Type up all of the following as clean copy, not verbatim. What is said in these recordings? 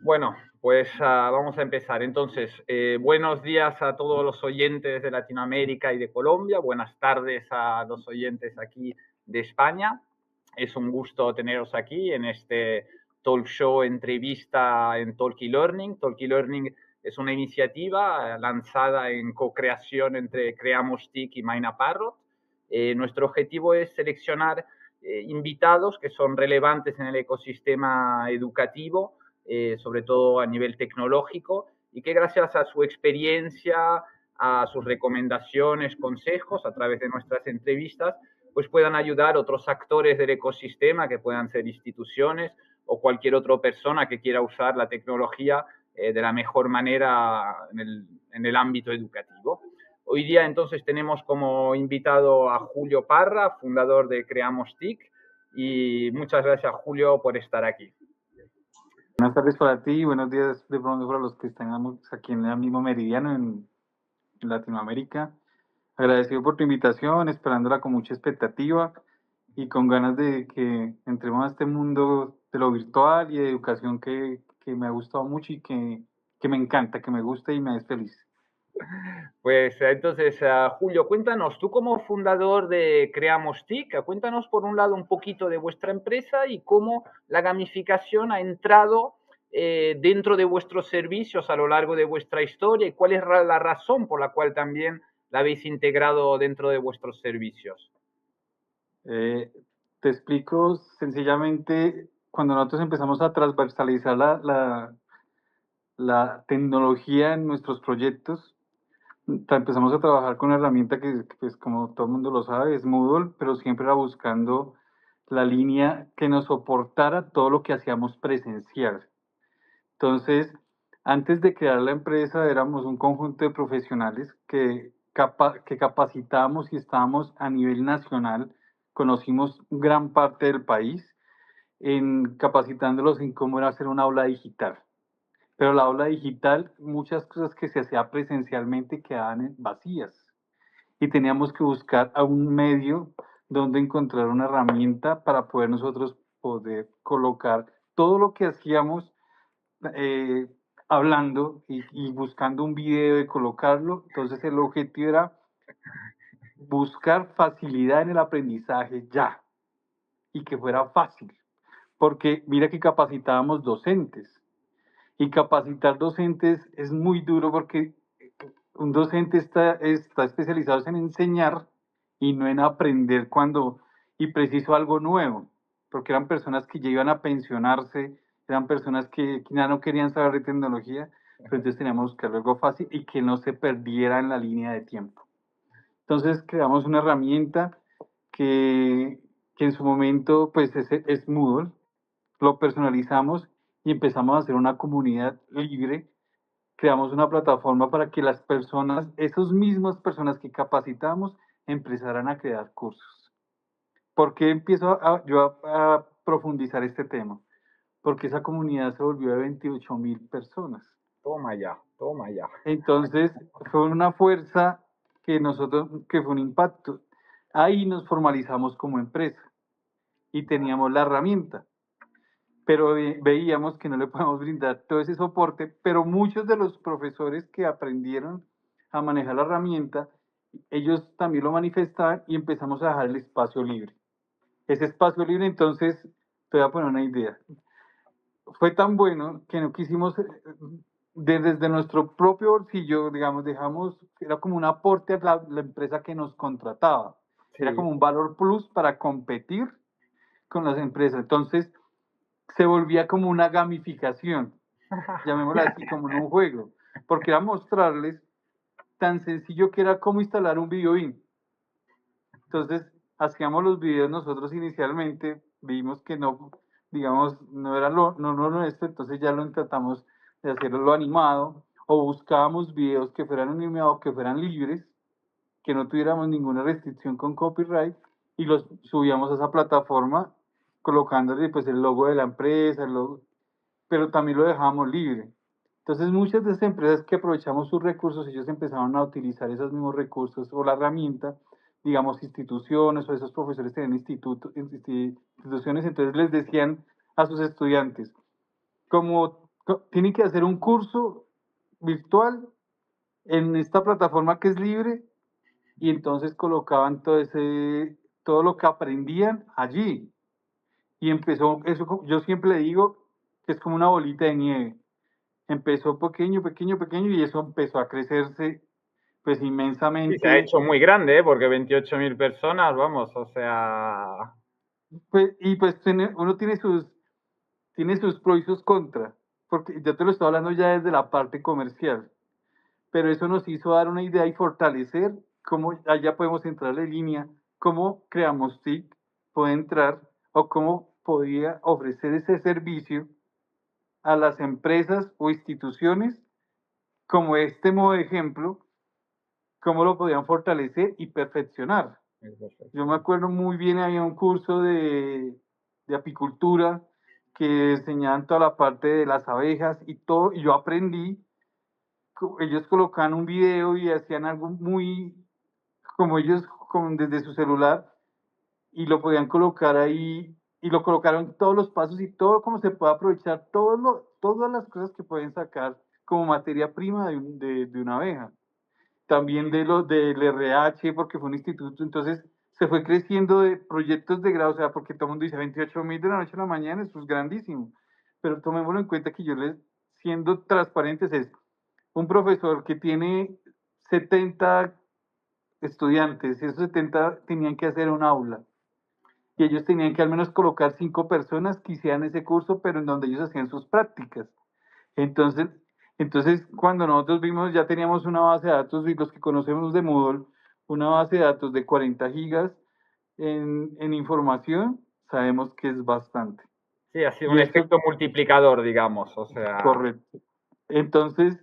Bueno, pues vamos a empezar. Entonces, buenos días a todos los oyentes de Latinoamérica y de Colombia. Buenas tardes a los oyentes aquí de España. Es un gusto teneros aquí en este talk show entrevista en Talky Learning. Talky Learning es una iniciativa lanzada en co-creación entre Creamos TIC y Maina Parrot. Nuestro objetivo es seleccionar invitados que son relevantes en el ecosistema educativo, sobre todo a nivel tecnológico, y que gracias a su experiencia, a sus recomendaciones, consejos a través de nuestras entrevistas, pues puedan ayudar a otros actores del ecosistema, que puedan ser instituciones o cualquier otra persona que quiera usar la tecnología de la mejor manera en el ámbito educativo. Hoy día entonces tenemos como invitado a Julio Parra, fundador de Creamos TIC, y muchas gracias Julio por estar aquí. Buenas tardes para ti y buenos días de pronto para los que están aquí en el mismo meridiano en Latinoamérica. Agradecido por tu invitación, esperándola con mucha expectativa y con ganas de que entremos a este mundo de lo virtual y de educación que me ha gustado mucho y que me encanta, que me gusta y me hace feliz. Pues entonces, Julio, cuéntanos, tú como fundador de Creamos TIC, cuéntanos por un lado un poquito de vuestra empresa y cómo la gamificación ha entrado dentro de vuestros servicios a lo largo de vuestra historia y cuál es la razón por la cual también la habéis integrado dentro de vuestros servicios. Eh, Te explico sencillamente, cuando nosotros empezamos a transversalizar la tecnología en nuestros proyectos, empezamos a trabajar con una herramienta que, pues, como todo el mundo lo sabe, es Moodle, pero siempre era buscando la línea que nos soportara todo lo que hacíamos presencial. Entonces, antes de crear la empresa, éramos un conjunto de profesionales que capacitábamos y estábamos a nivel nacional, conocimos gran parte del país, en capacitándolos en cómo era hacer una aula digital. Pero la aula digital, muchas cosas que se hacía presencialmente quedaban vacías y teníamos que buscar a un medio donde encontrar una herramienta para poder nosotros poder colocar todo lo que hacíamos eh, hablando y buscando un video y colocarlo. Entonces el objetivo era buscar facilidad en el aprendizaje ya y que fuera fácil. Porque mira que capacitábamos docentes y capacitar docentes es muy duro porque un docente está especializado en enseñar y no en aprender y preciso algo nuevo, porque eran personas que ya iban a pensionarse, eran personas que ya no querían saber de tecnología, pero entonces teníamos que buscar algo fácil y que no se perdiera en la línea de tiempo. Entonces creamos una herramienta que, que en su momento pues es Moodle, lo personalizamos y empezamos a hacer una comunidad libre. Creamos una plataforma para que las personas, esas mismas personas que capacitamos, empezaran a crear cursos. ¿Por qué yo a profundizar este tema? Porque esa comunidad se volvió de 28.000 personas. Toma ya, toma ya. Entonces, fue una fuerza que fue un impacto. Ahí nos formalizamos como empresa y teníamos la herramienta, pero veíamos que no le podemos brindar todo ese soporte, pero muchos de los profesores que aprendieron a manejar la herramienta, ellos también lo manifestaban y empezamos a dejar el espacio libre. Ese espacio libre, entonces, te voy a poner una idea. Fue tan bueno que no quisimos, desde nuestro propio bolsillo, digamos, era como un aporte a la empresa que nos contrataba. Era Sí. como un valor plus para competir con las empresas. Entonces, se volvía como una gamificación, llamémosla así, como en un juego, porque era mostrarles tan sencillo que era como instalar un video BIM. Entonces, hacíamos los videos nosotros inicialmente, vimos que no, digamos, no era lo nuestro, entonces ya lo tratamos de hacerlo animado, o buscábamos videos que fueran animados, que fueran libres, que no tuviéramos ninguna restricción con copyright, y los subíamos a esa plataforma colocándole pues el logo de la empresa, pero también lo dejábamos libre. Entonces muchas de esas empresas que aprovechamos sus recursos, ellos empezaron a utilizar esos mismos recursos o la herramienta, digamos instituciones o esos profesores tenían instituciones, entonces les decían a sus estudiantes, como Tienen que hacer un curso virtual en esta plataforma que es libre y entonces colocaban todo lo que aprendían allí. Y empezó, yo siempre le digo que es como una bolita de nieve. Empezó pequeño, pequeño, pequeño y eso empezó a crecerse pues Sí, se ha inmensamente. hecho muy grande, ¿eh? Porque 28.000 personas, vamos, o sea, Pues, y pues uno tiene sus pros y sus contras, porque yo te lo estoy hablando ya desde la parte comercial, pero eso nos hizo dar una idea y fortalecer cómo allá podemos entrar en línea, cómo creamos TIC, puede entrar o cómo podía ofrecer ese servicio a las empresas o instituciones como este modo de ejemplo, cómo lo podían fortalecer y perfeccionar. es perfecto. Yo me acuerdo muy bien, había un curso de apicultura que enseñaban toda la parte de las abejas y todo, y yo aprendí, ellos colocaban un video y hacían algo muy, como ellos, como desde su celular, y lo podían colocar ahí, y lo colocaron todos los pasos y todo como se puede aprovechar, todas las cosas que pueden sacar como materia prima de una abeja también de los del RH, porque fue un instituto, entonces se fue creciendo de proyectos de grado, o sea, porque todo el mundo dice 28.000 de la noche a la mañana, eso es grandísimo, pero tomémoslo en cuenta que yo les, siendo transparentes, es un profesor que tiene 70 estudiantes, esos 70 tenían que hacer un aula, y ellos tenían que al menos colocar 5 personas que hicieran ese curso, pero en donde ellos hacían sus prácticas. Entonces, entonces, cuando nosotros vimos, ya teníamos una base de datos y los que conocemos de Moodle, una base de datos de 40 gigas en información, sabemos que es bastante. Sí, ha sido Y un esto es efecto multiplicador, digamos, o sea, correcto. Entonces,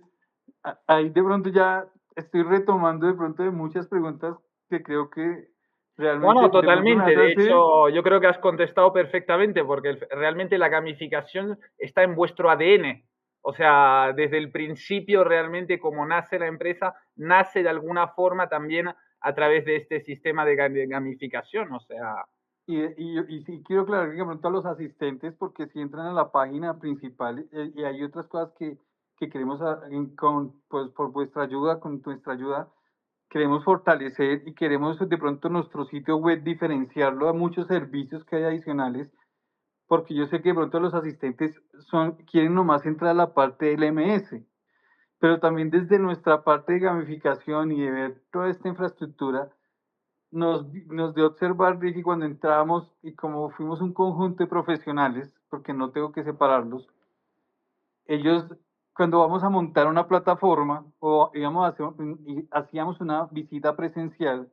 ahí de pronto ya estoy retomando de pronto de muchas preguntas que creo que no, no, realmente de pronto me totalmente. vas a De hacer. hecho, yo creo que has contestado perfectamente porque realmente la gamificación está en vuestro ADN. O sea, desde el principio realmente como nace la empresa, nace de alguna forma también a través de este sistema de gamificación. O sea, Y sí quiero aclarar que de pronto a los asistentes, porque si entran a la página principal y hay otras cosas que queremos, pues por vuestra ayuda, con nuestra ayuda, queremos fortalecer y queremos de pronto nuestro sitio web diferenciarlo a muchos servicios que hay adicionales, porque yo sé que de pronto los asistentes quieren nomás entrar a la parte del MS, pero también desde nuestra parte de gamificación y de ver toda esta infraestructura nos dio observar, Ricky, cuando entrábamos y como fuimos un conjunto de profesionales, porque no tengo que separarlos, ellos, cuando vamos a montar una plataforma o íbamos a hacer, y hacíamos una visita presencial,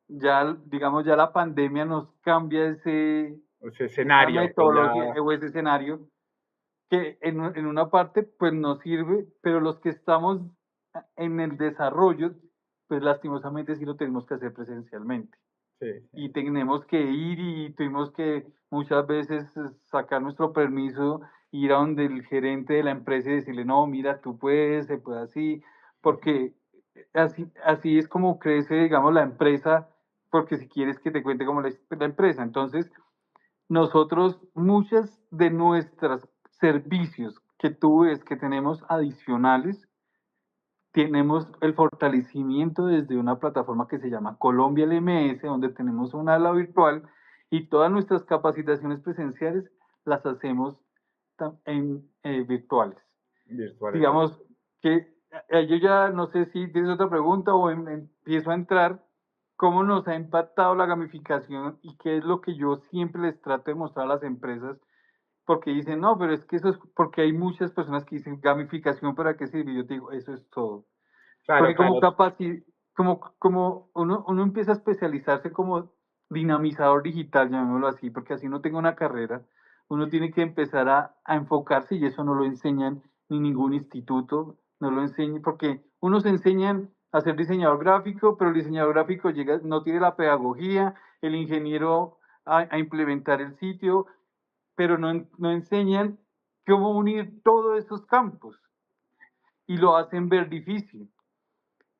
ya, digamos, ya la pandemia nos cambia ese esa escenario que ya metodología o ese escenario, que en una parte pues nos sirve, pero los que estamos en el desarrollo, pues lastimosamente sí lo tenemos que hacer presencialmente sí, sí. y tenemos que ir y tuvimos que muchas veces sacar nuestro permiso, ir a donde el gerente de la empresa y decirle, no, mira, tú puedes, se puede así, porque así es como crece, digamos, la empresa, porque si quieres que te cuente cómo la empresa. Entonces, nosotros, muchas de nuestros servicios que tú ves que tenemos adicionales, tenemos el fortalecimiento desde una plataforma que se llama Colombia LMS, donde tenemos una aula virtual y todas nuestras capacitaciones presenciales las hacemos virtuales. virtuales. Digamos que yo ya no sé si tienes otra pregunta o empiezo a entrar, cómo nos ha impactado la gamificación y qué es lo que yo siempre les trato de mostrar a las empresas, porque dicen, no, pero es que eso es porque hay muchas personas que dicen gamificación, ¿para qué sirve? Y yo te digo, eso es todo. Claro, Porque claro. como uno empieza a especializarse como dinamizador digital, llamémoslo así, porque así no tenga una carrera, uno tiene que empezar a enfocarse y eso no lo enseñan ni ningún instituto, no lo enseñan, porque unos enseñan a ser diseñador gráfico, pero el diseñador gráfico llega, no tiene la pedagogía, el ingeniero a implementar el sitio, pero no enseñan cómo unir todos esos campos y lo hacen ver difícil.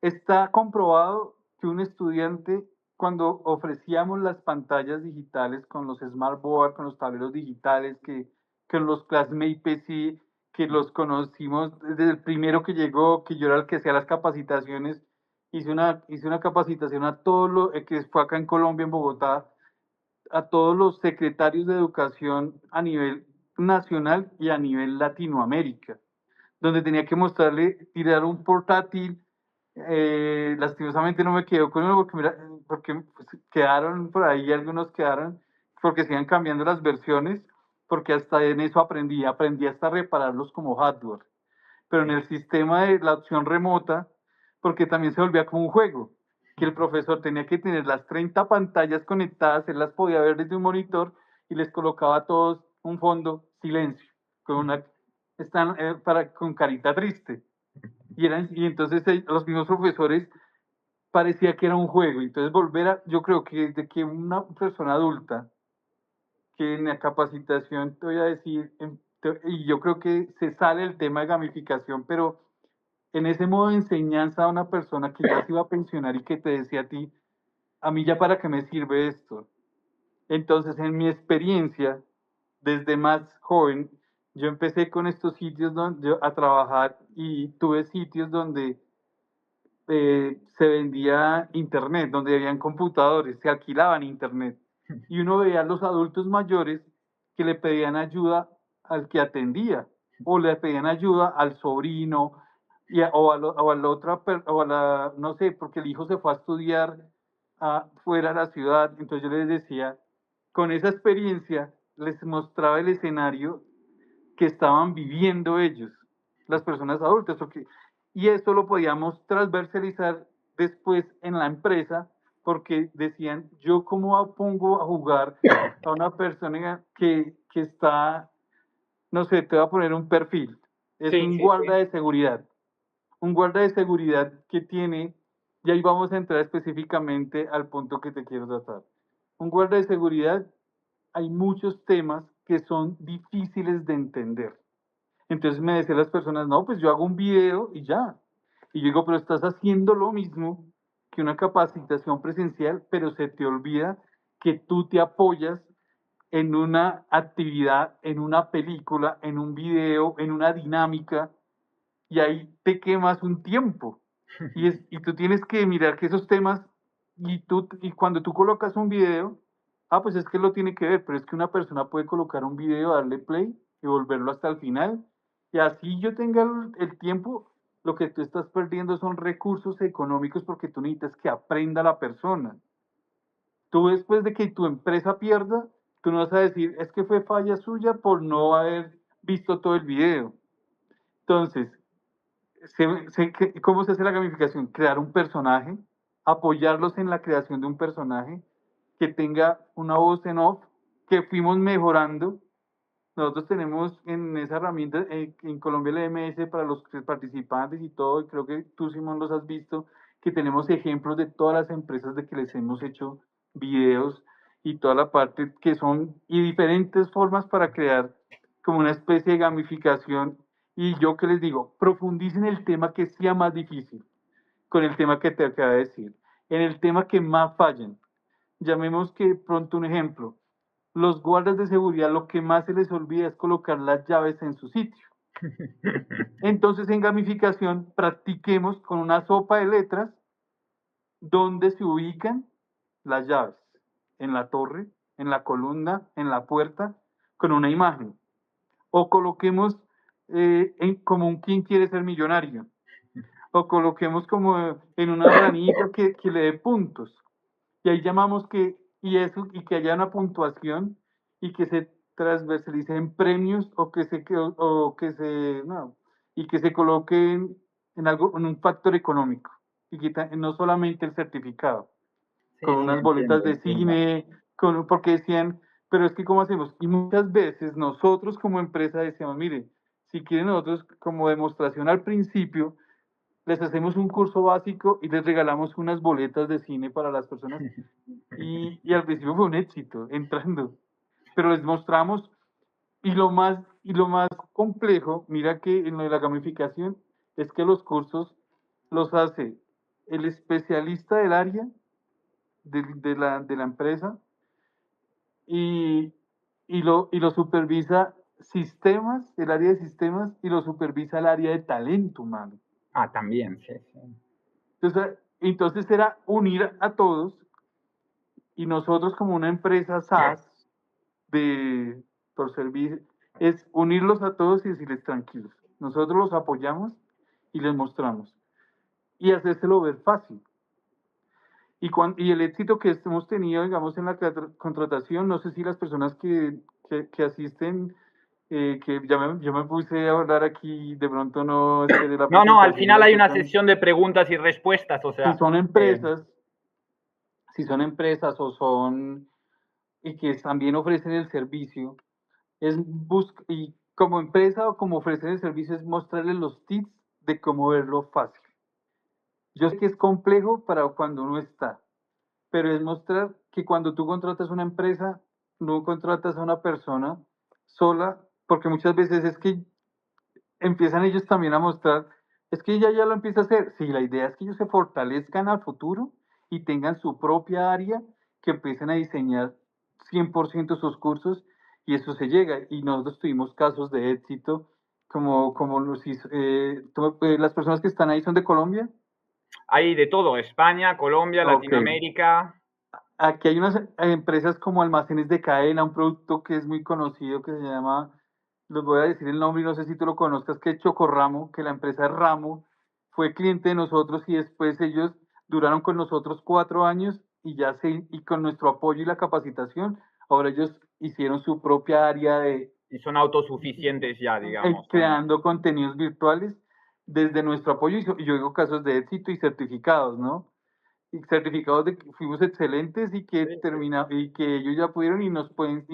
Está comprobado que un estudiante, cuando ofrecíamos las pantallas digitales con los smartboard, con los tableros digitales, que los Classmate PC, que los conocimos desde el primero que llegó, que yo era el que hacía las capacitaciones. Hice una capacitación a todos los, que fue acá en Colombia, en Bogotá, a todos los secretarios de educación a nivel nacional y a nivel Latinoamérica, donde tenía que mostrarle, tirar un portátil. Lastimosamente no me quedó con uno porque, mira, porque pues, quedaron por ahí, algunos quedaron, porque se iban cambiando las versiones, porque hasta en eso aprendí hasta a repararlos como hardware. Pero en el sistema de la opción remota, porque también se volvía como un juego, que el profesor tenía que tener las 30 pantallas conectadas, él las podía ver desde un monitor y les colocaba a todos un fondo silencio, con una, con carita triste. Y entonces los mismos profesores parecía que era un juego. Entonces yo creo que desde que una persona adulta, que en la capacitación te voy a decir, y yo creo que se sale el tema de gamificación, pero en ese modo de enseñanza a una persona que ya se iba a pensionar y que te decía a mí ya para qué me sirve esto. Entonces, en mi experiencia, desde más joven, yo empecé con estos sitios a trabajar y tuve sitios donde se vendía internet, donde habían computadores, se alquilaban internet. Y uno veía a los adultos mayores que le pedían ayuda al que atendía, o le pedían ayuda al sobrino, o a la otra, o a la, no sé, porque el hijo se fue a estudiar fuera de la ciudad. Entonces yo les decía, con esa experiencia, les mostraba el escenario que estaban viviendo ellos, las personas adultas, y esto lo podíamos transversalizar después en la empresa, porque decían, yo cómo pongo a jugar a una persona que está, no sé, te voy a poner un perfil, es Sí, un sí, guarda sí. de seguridad, un guarda de seguridad que tiene, y ahí vamos a entrar específicamente al punto que te quiero tratar. Un guarda de seguridad, hay muchos temas que son difíciles de entender. Entonces me decían las personas, no, pues yo hago un video y ya. Y yo digo, pero estás haciendo lo mismo que una capacitación presencial, pero se te olvida que tú te apoyas en una actividad, en una película, en un video, en una dinámica, y ahí te quemas un tiempo. Y tú tienes que mirar que esos temas, y cuando tú colocas un video, pues es que lo tiene que ver, pero es que una persona puede colocar un video, darle play y volverlo hasta el final. Y así yo tenga el tiempo, lo que tú estás perdiendo son recursos económicos porque tú necesitas que aprenda la persona. Tú después de que tu empresa pierda, tú no vas a decir, es que fue falla suya por no haber visto todo el video. Entonces, ¿cómo se hace la gamificación? Crear un personaje, apoyarlos en la creación de un personaje que tenga una voz en off, que fuimos mejorando. Nosotros tenemos en esa herramienta, en Colombia el EMS para los participantes y todo, y creo que tú, Simón, los has visto, que tenemos ejemplos de todas las empresas de que les hemos hecho videos y toda la parte que son, y diferentes formas para crear como una especie de gamificación. Y yo que les digo, profundicen el tema que sea más difícil, con el tema que te acabo de decir, en el tema que más fallen. Llamemos que pronto un ejemplo. Los guardas de seguridad lo que más se les olvida es colocar las llaves en su sitio. Entonces en gamificación practiquemos con una sopa de letras donde se ubican las llaves, en la torre, en la columna, en la puerta, con una imagen. O coloquemos como un quién quiere ser millonario. O coloquemos como en una ranita que le dé puntos. Y ahí llamamos y que haya una puntuación y que se transversalice en premios no, y que se coloquen en algo, en un factor económico. Y que no solamente el certificado, Sí, con sí, unas boletas entiendo, de entiendo. cine, porque decían, pero es que ¿cómo hacemos? Y muchas veces nosotros como empresa decíamos, mire, si quieren nosotros como demostración al principio, les hacemos un curso básico y les regalamos unas boletas de cine para las personas. Y al principio fue un éxito entrando, pero les mostramos, y lo más complejo, mira que en lo de la gamificación, es que los cursos los hace el especialista del área de la empresa y lo supervisa sistemas, el área de sistemas, y lo supervisa el área de talento humano. Ah, también, sí, sí. Entonces era unir a todos y nosotros como una empresa SaaS por servicio, es unirlos a todos y decirles tranquilos. Nosotros los apoyamos y les mostramos. Y hacérselo ver fácil. Y el éxito que hemos tenido, digamos, en la contratación, no sé si las personas que asisten, que yo me puse a hablar aquí, de pronto no esperé la No, no, al presentación de final las hay una personas. sesión de preguntas y respuestas, o Si sea, son empresas, si son empresas o son, y que también ofrecen el servicio, y como empresa o como ofrecer el servicio es mostrarles los tips de cómo verlo fácil. Yo sé que es complejo para cuando uno está, pero es mostrar que cuando tú contratas una empresa, no contratas a una persona sola, porque muchas veces es que empiezan ellos también a mostrar, es que ella ya lo empieza a hacer. Sí, la idea es que ellos se fortalezcan al futuro y tengan su propia área, que empiecen a diseñar 100% sus cursos y eso se llega. Y nosotros tuvimos casos de éxito, como las personas que están ahí son de Colombia. hay de todo, España, Colombia, Ok. Latinoamérica. Aquí hay unas empresas como Almacenes de Cadena, un producto que es muy conocido que se llama, les voy a decir el nombre y no sé si tú lo conozcas, que es Chocorramo, que la empresa Ramo fue cliente de nosotros y después ellos duraron con nosotros 4 años y con nuestro apoyo y la capacitación, ahora ellos hicieron su propia área Y son autosuficientes ya, digamos. creando contenidos virtuales desde nuestro apoyo y yo digo casos de éxito y certificados, ¿no? Y certificados de que fuimos excelentes Sí, sí. y que ellos ya pudieron y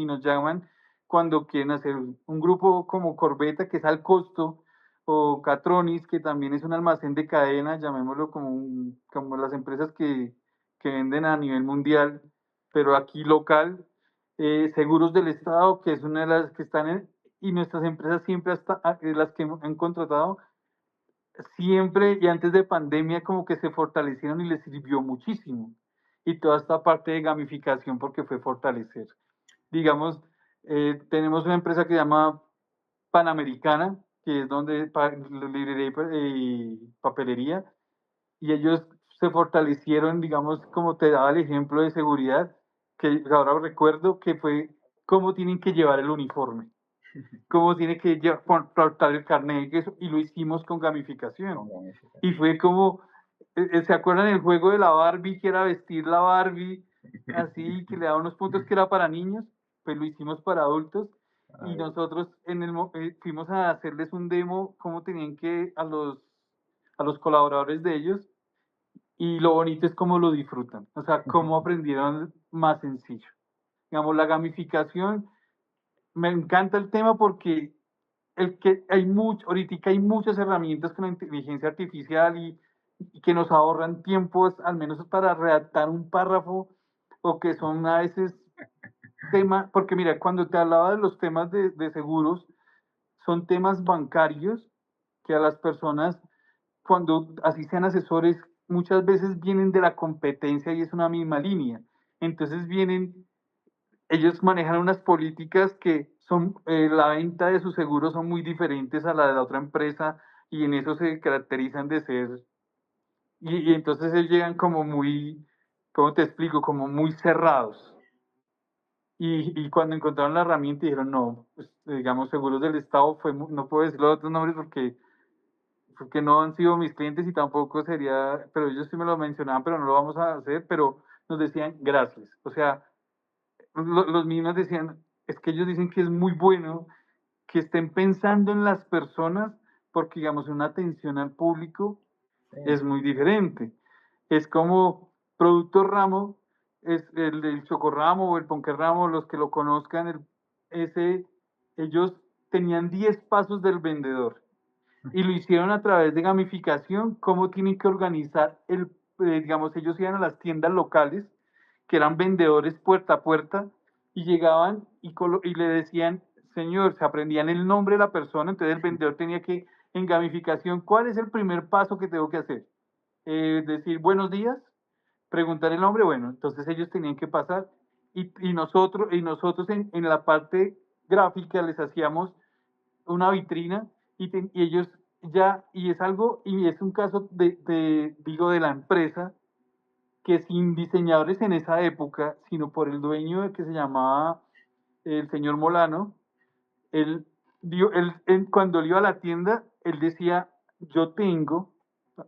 nos llaman cuando quieren hacer un grupo como Corbeta, que es al costo, o Catronis, que también es un almacén de cadena, llamémoslo como las empresas que venden a nivel mundial, pero aquí local, Seguros del Estado, que es una de las que están y nuestras empresas siempre hasta las que han contratado siempre y antes de pandemia como que se fortalecieron y les sirvió muchísimo. Y toda esta parte de gamificación porque fue fortalecer. Digamos, tenemos una empresa que se llama Panamericana, que es donde librería y papelería, y ellos se fortalecieron, digamos, como te daba el ejemplo de seguridad, que ahora recuerdo que fue cómo tienen que llevar el uniforme, cómo tiene que portar el carnet, y lo hicimos con gamificación. Y fue como, ¿se acuerdan el juego de la Barbie, que era vestir la Barbie, así, que le daba unos puntos que era para niños? Pues lo hicimos para adultos y nosotros fuimos a hacerles un demo, cómo tenían que, a los colaboradores de ellos, y lo bonito es cómo lo disfrutan, o sea, cómo aprendieron más sencillo. Digamos, la gamificación, me encanta el tema porque ahorita hay muchas herramientas con la inteligencia artificial y que nos ahorran tiempos, al menos para redactar un párrafo, o que son a veces temas, porque mira, cuando te hablaba de los temas de seguros, son temas bancarios que a las personas, cuando así sean asesores, muchas veces vienen de la competencia y es una misma línea. Entonces ellos manejan unas políticas que son, la venta de sus seguros son muy diferentes a la de la otra empresa y en eso se caracterizan de ser, y entonces ellos llegan como muy, ¿cómo te explico? Como muy cerrados. Y cuando encontraron la herramienta dijeron, no, pues, digamos, Seguros del Estado no puedo decir los otros nombres porque no han sido mis clientes y tampoco sería, pero ellos sí me lo mencionaban, pero no lo vamos a hacer, pero nos decían gracias. O sea, los mismos decían, es que ellos dicen que es muy bueno que estén pensando en las personas, porque digamos, una atención al público es muy diferente. Es como Producto Ramo, es el Chocorramo o el Ponquerramo, los que lo conozcan, ese, ellos tenían 10 pasos del vendedor y lo hicieron a través de gamificación, cómo tienen que organizar digamos, ellos iban a las tiendas locales, que eran vendedores puerta a puerta, y llegaban y le decían, señor, se aprendían el nombre de la persona, entonces el vendedor tenía que, en gamificación, ¿cuál es el primer paso que tengo que hacer? Decir buenos días, preguntar el nombre, bueno, entonces ellos tenían que pasar, y nosotros en la parte gráfica, les hacíamos una vitrina y ellos ya, y es algo, y es un caso digo, de la empresa, que sin diseñadores en esa época, sino por el dueño que se llamaba el señor Molano, cuando él iba a la tienda, él decía, yo tengo,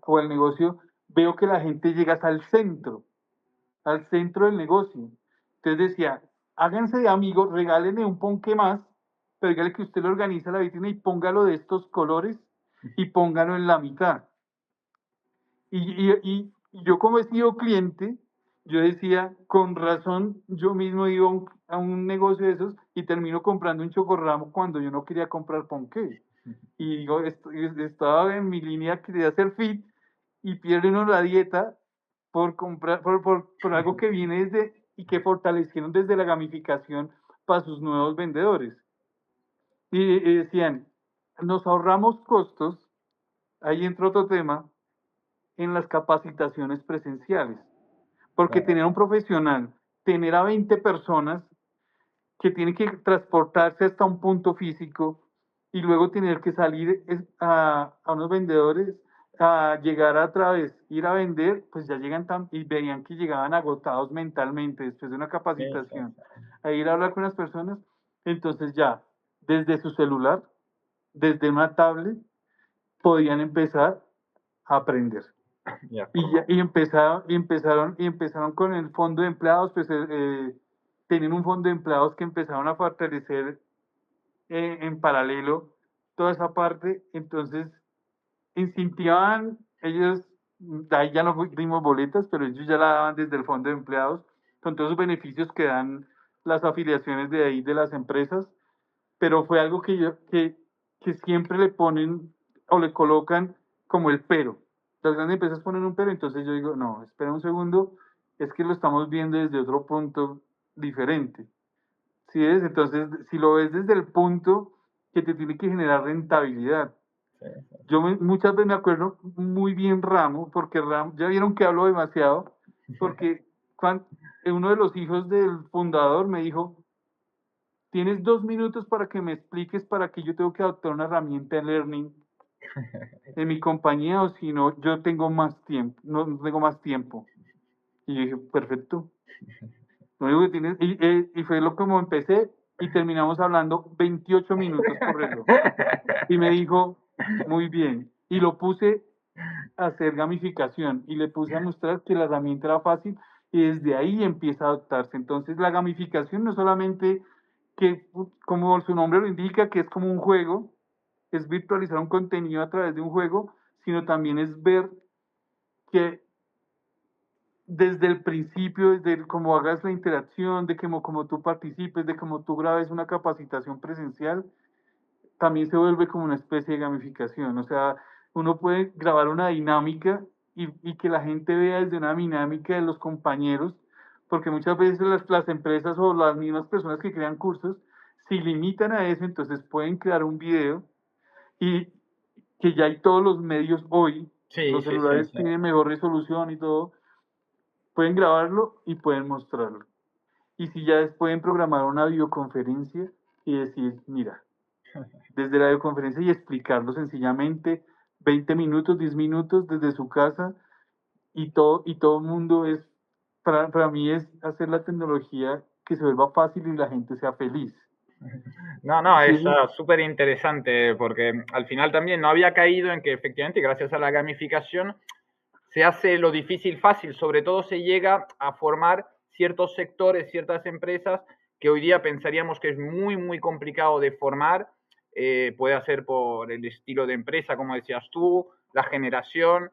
o el negocio, veo que la gente llega hasta al centro del negocio. Entonces decía, háganse de amigos, regálenme un ponque más, pero dígale que usted lo organiza la vitrina y póngalo de estos colores y póngalo en la mitad. Y yo como he sido cliente, yo decía, con razón, yo mismo iba a un negocio de esos y termino comprando un chocorramo cuando yo no quería comprar ponqué. Y digo, estaba en mi línea, quería hacer fit y pierde uno la dieta por comprar, por algo que viene desde y que fortalecieron desde la gamificación para sus nuevos vendedores. Y decían, nos ahorramos costos, ahí entra otro tema, en las capacitaciones presenciales, porque Claro. tener un profesional, tener a 20 personas que tienen que transportarse hasta un punto físico y luego tener que salir a unos vendedores a llegar a través, ir a vender, pues ya llegan y veían que llegaban agotados mentalmente después de una Sí, sí, capacitación, sí. a ir a hablar con las personas, entonces ya desde su celular, desde una tablet, podían empezar a aprender. De Y, acuerdo. empezaron con el fondo de empleados, pues tenían un fondo de empleados que empezaron a fortalecer en paralelo toda esa parte, entonces incentivaban ellos, ahí ya no dimos boletas, pero ellos ya la daban desde el fondo de empleados, con todos los beneficios que dan las afiliaciones de ahí de las empresas, pero fue algo que siempre le ponen o le colocan como el pero. Las grandes empresas ponen un pero, entonces yo digo, no, espera un segundo, es que lo estamos viendo desde otro punto diferente. ¿Sí es? Entonces, si lo ves desde el punto que te tiene que generar rentabilidad. Sí, sí. Muchas veces me acuerdo muy bien Ramo, porque Ramo, ya vieron que hablo demasiado, porque uno de los hijos del fundador me dijo, tienes 2 minutos para que me expliques para qué yo tengo que adoptar una herramienta de learning en mi compañía o si no, yo tengo más tiempo, no tengo más tiempo. Y yo dije, perfecto. Lo único que tienes, y fue lo como empecé y terminamos hablando 28 minutos por reloj. Y me dijo, muy bien. Y lo puse a hacer gamificación y le puse a mostrar que la herramienta era fácil y desde ahí empieza a adoptarse. Entonces la gamificación no solamente que, como su nombre lo indica, que es como un juego, es virtualizar un contenido a través de un juego, sino también es ver que desde el principio, desde cómo hagas la interacción, de cómo tú participes, de cómo tú grabes una capacitación presencial, también se vuelve como una especie de gamificación. O sea, uno puede grabar una dinámica y que la gente vea desde una dinámica de los compañeros, porque muchas veces las empresas o las mismas personas que crean cursos se limitan a eso, entonces pueden crear un video y que ya hay todos los medios hoy, Sí, los sí, sí, celulares sí. tienen mejor resolución y todo, pueden grabarlo y pueden mostrarlo. Y si ya pueden programar una videoconferencia y decir, mira, desde la videoconferencia y explicarlo sencillamente, 20 minutos, 10 minutos desde su casa y todo el mundo es, para mí es hacer la tecnología que se vuelva fácil y la gente sea feliz. No, no, Sí, es súper interesante porque al final también no había caído en que efectivamente gracias a la gamificación se hace lo difícil fácil, sobre todo se llega a formar ciertos sectores, ciertas empresas que hoy día pensaríamos que es muy, muy complicado de formar, puede ser por el estilo de empresa, como decías tú, la generación,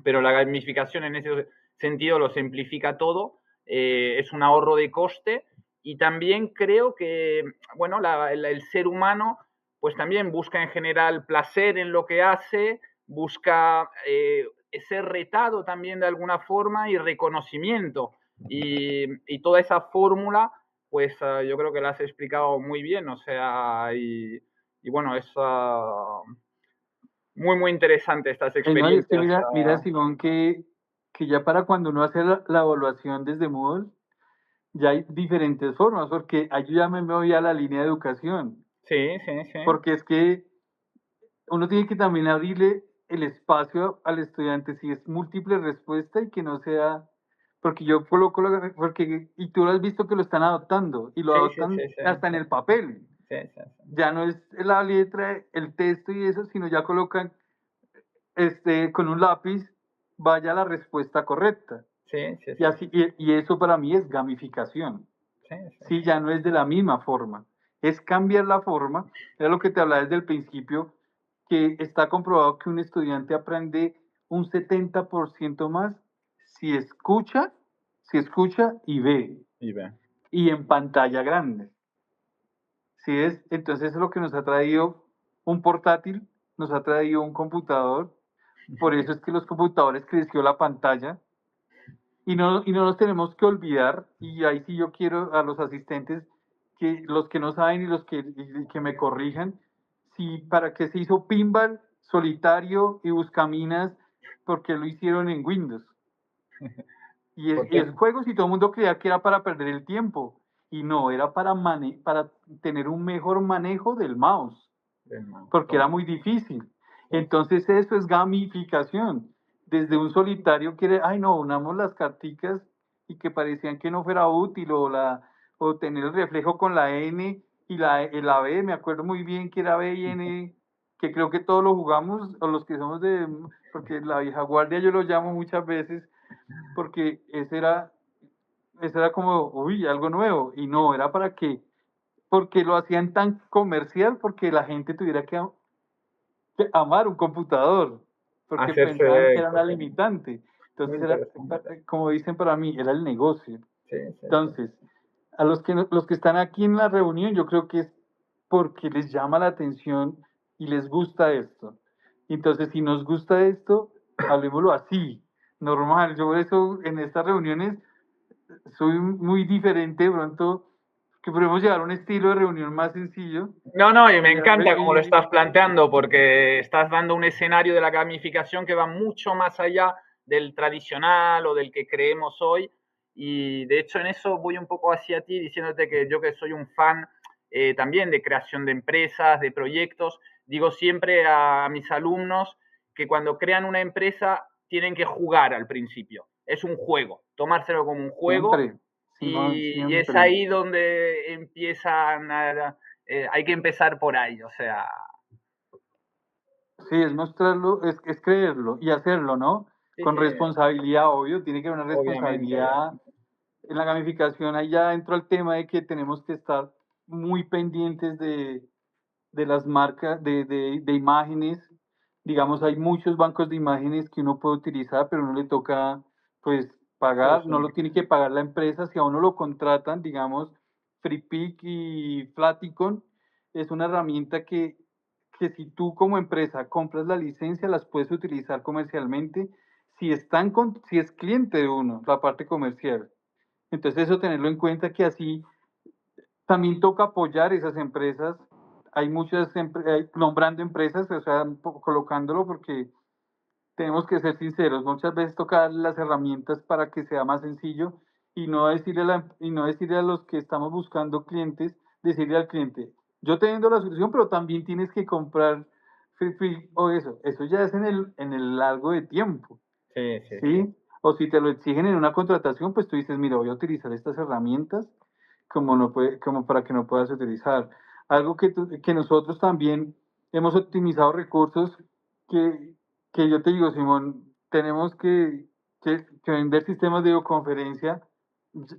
pero la gamificación en ese sentido lo simplifica todo, es un ahorro de coste y también creo que, bueno, el ser humano pues también busca en general placer en lo que hace, busca ser retado también de alguna forma y reconocimiento. Y toda esa fórmula, pues yo creo que la has explicado muy bien, o sea, y bueno, es muy, muy interesante estas no, y es que experiencias. mira, Simón, que ya para cuando uno hace la evaluación desde Moodle, ya hay diferentes formas, porque ahí yo ya me voy a la línea de educación, Sí, sí, sí. porque es que uno tiene que también abrirle el espacio al estudiante, si es múltiple respuesta y que no sea, porque yo coloco, porque, y tú lo has visto que lo están adoptando, y lo Sí, sí, adoptan sí, sí, hasta en sí, el papel. sí, sí, sí. Ya no es la letra, el texto y eso, sino ya colocan con un lápiz, vaya la respuesta correcta. Sí, sí, Y sí, así, y eso para mí es gamificación. sí, sí, Sí, ya no es de la misma forma. Es cambiar la forma. Era lo que te hablaba desde el principio, que está comprobado que un estudiante aprende un 70% más si escucha, si escucha y ve, y ve. y en pantalla grande. ¿Sí es? Entonces eso es lo que nos ha traído un portátil, nos ha traído un computador. Por eso es que los computadores creció la pantalla. Y no nos tenemos que olvidar, y ahí sí yo quiero a los asistentes, que los que no saben y que me corrijan, si para qué se hizo Pinball, Solitario y Buscaminas, porque lo hicieron en Windows. Y es Porque juegos y todo el mundo creía que era para perder el tiempo. Y no, era para tener un mejor manejo del mouse, del mouse, porque era correcto. muy difícil. Sí, Entonces eso es gamificación. Desde un solitario quiere, ay no, unamos las carticas y que parecían que no fuera útil o tener el reflejo con la N y la B, me acuerdo muy bien que era B y N, que creo que todos lo jugamos, o los que somos porque la vieja guardia yo lo llamo muchas veces, porque ese era como, uy, algo nuevo, y no, era porque lo hacían tan comercial, porque la gente tuviera que amar un computador, porque pensaban que hacerse era una limitante. muy Entonces era, interesante. como dicen para mí, era el negocio. Sí, sí, sí. Entonces, a los que están aquí en la reunión, yo creo que es porque les llama la atención y les gusta esto. Entonces, si nos gusta esto, hablemoslo así, normal. Yo por eso en estas reuniones soy muy diferente, de pronto, que podemos llevar un estilo de reunión más sencillo. No, no, y me Y, encanta cómo lo estás planteando, porque estás dando un escenario de la gamificación que va mucho más allá del tradicional o del que creemos hoy. Y de hecho en eso voy un poco hacia ti, diciéndote que yo que soy un fan también de creación de empresas, de proyectos, digo siempre a mis alumnos que cuando crean una empresa tienen que jugar al principio. Es un juego, tomárselo como un juego siempre, Simón, y es siempre. ahí donde empiezan hay que empezar por ahí, o sea, Sí, es mostrarlo, es creerlo y hacerlo, ¿no? sí, Con sí, responsabilidad, obvio, tiene que haber una obviamente, responsabilidad. En la gamificación ahí ya entró el tema de que tenemos que estar muy pendientes de las marcas, de imágenes. Digamos, hay muchos bancos de imágenes que uno puede utilizar, pero no le toca, pues, sí, pagar, sí, no lo tiene que pagar la empresa. Si a uno lo contratan, digamos, FreePic y Flaticon, es una herramienta que si tú como empresa compras la licencia, las puedes utilizar comercialmente si es cliente de uno, la parte comercial. Entonces eso tenerlo en cuenta que así también toca apoyar esas empresas. Hay muchas nombrando empresas, o sea, colocándolo porque tenemos que ser sinceros. Muchas veces toca darle las herramientas para que sea más sencillo y no decirle a los que estamos buscando clientes, decirle al cliente, yo te vendo la solución, pero también tienes que comprar free o eso. Eso ya es en el largo de tiempo. sí, sí, sí, ¿Sí? O si te lo exigen en una contratación, pues tú dices, mira, voy a utilizar estas herramientas como para que no puedas utilizar. Algo que nosotros también hemos optimizado recursos que, que yo te digo, Simón, tenemos que vender sistemas de videoconferencia,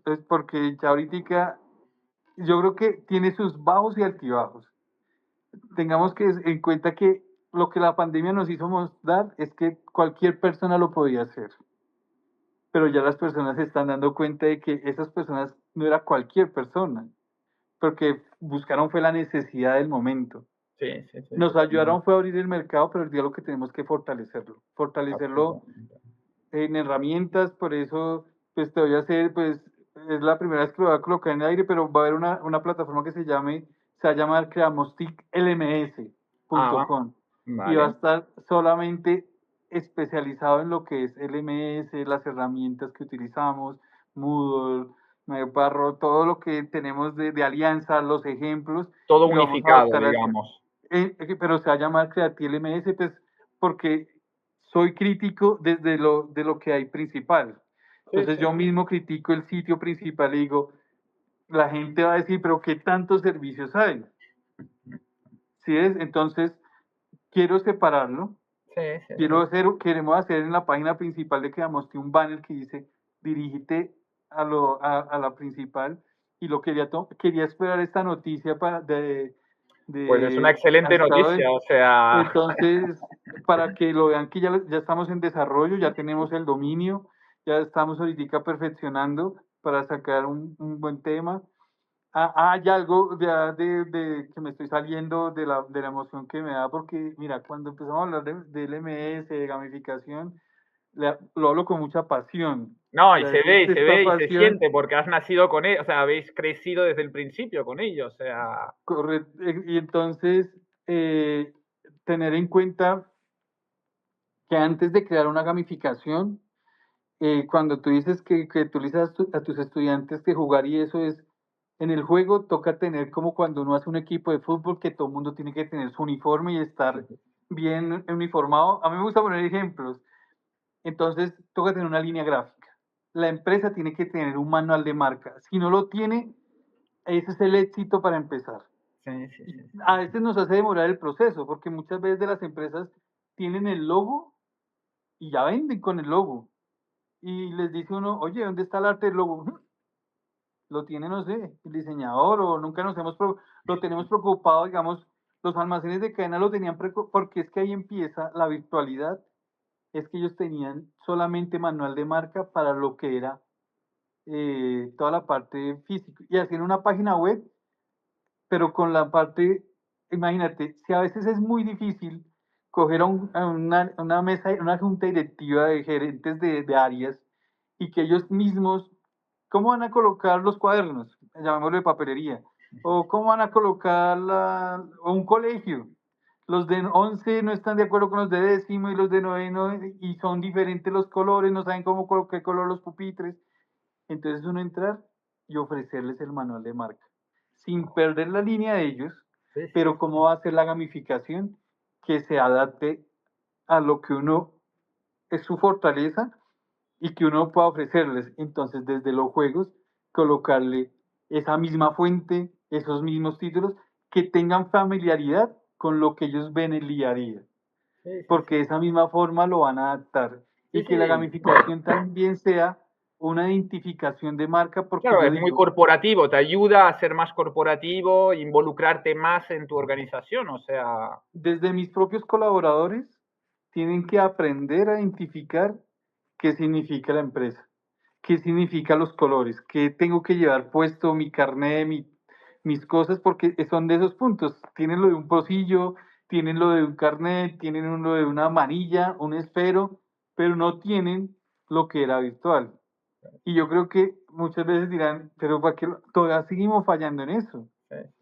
es porque ya ahorita yo creo que tiene sus bajos y altibajos. Tengamos que en cuenta que lo que la pandemia nos hizo mostrar es que cualquier persona lo podía hacer, pero ya las personas se están dando cuenta de que esas personas no era cualquier persona, porque buscaron fue la necesidad del momento. sí, sí, sí, Nos totalmente, ayudaron fue a abrir el mercado, pero el día lo que tenemos que fortalecerlo absolutamente. en herramientas, por eso pues te voy a hacer, pues es la primera vez que lo voy a colocar en el aire, pero va a haber una plataforma que se va a llamar Ah, va, creamosticlms.com y va a vale, estar solamente especializado en lo que es LMS, las herramientas que utilizamos, Moodle, Mario Parro, todo lo que tenemos de alianza, los ejemplos, Todo y lo vamos a unificado, adaptar hacia, digamos. pero se va a llamar Creative LMS, pues, porque soy crítico desde de lo que hay principal. Sí, Entonces sí. yo mismo critico el sitio principal y digo, la gente va a decir, pero ¿qué tantos servicios hay? ¿Sí es? Entonces, quiero separarlo. Sí, sí, sí. Queremos hacer en la página principal de Creamosti un banner que dice, dirígete a la principal, y lo quería esperar esta noticia Pues es una al excelente estado noticia, o sea, entonces, para que lo vean que ya estamos en desarrollo, ya tenemos el dominio, ya estamos ahorita perfeccionando para sacar un buen tema. Hay algo ya que me estoy saliendo de la emoción que me da, porque mira, cuando empezamos a hablar de LMS, de gamificación, lo hablo con mucha pasión. no, O y sea, se ve, y se esta ve, y se pasión, siente, porque has nacido con ellos, o sea, habéis crecido desde el principio con ellos, o sea, y entonces eh, tener en cuenta que antes de crear una gamificación, cuando tú dices que tú le dices a tus estudiantes que jugar y eso es, en el juego toca tener como cuando uno hace un equipo de fútbol que todo el mundo tiene que tener su uniforme y estar bien uniformado. A mí me gusta poner ejemplos. Entonces toca tener una línea gráfica. La empresa tiene que tener un manual de marca. Si no lo tiene, ese es el éxito para empezar. sí, sí, sí, A veces nos hace demorar el proceso porque muchas veces de las empresas tienen el logo y ya venden con el logo. Y les dice uno, oye, ¿dónde está el arte del logo? Lo tiene, no sé, el diseñador, o nunca lo tenemos preocupado, digamos, los almacenes de cadena lo tenían porque es que ahí empieza la virtualidad, es que ellos tenían solamente manual de marca para lo que era toda la parte física, y hacían una página web, pero con la parte, imagínate, si a veces es muy difícil coger a una mesa, una junta directiva de gerentes de áreas, y que ellos mismos, ¿cómo van a colocar los cuadernos? Llamémoslo de papelería. O cómo van a colocar o un colegio. Los de 11 no están de acuerdo con los de décimo, y los de noveno, y son diferentes los colores, no saben cómo qué color los pupitres. Entonces uno entrar y ofrecerles el manual de marca, sin perder la línea de ellos, sí, sí, pero cómo va a ser la gamificación que se adapte a lo que uno es su fortaleza y que uno pueda ofrecerles. Entonces, desde los juegos, colocarle esa misma fuente, esos mismos títulos, que tengan familiaridad con lo que ellos ven el día a día, sí, sí, porque de esa misma forma lo van a adaptar, sí, y que la sí. gamificación también sea una identificación de marca, porque Claro, yo es muy digo, corporativo, te ayuda a ser más corporativo, involucrarte más en tu organización, o sea, desde mis propios colaboradores tienen que aprender a identificar qué significa la empresa, qué significa los colores, qué tengo que llevar puesto mi carnet, mis cosas, porque son de esos puntos. Tienen lo de un pocillo, tienen lo de un carnet, tienen lo de una manilla, un esfero, pero no tienen lo que era virtual. Y yo creo que muchas veces dirán, pero ¿para qué todavía seguimos fallando en eso?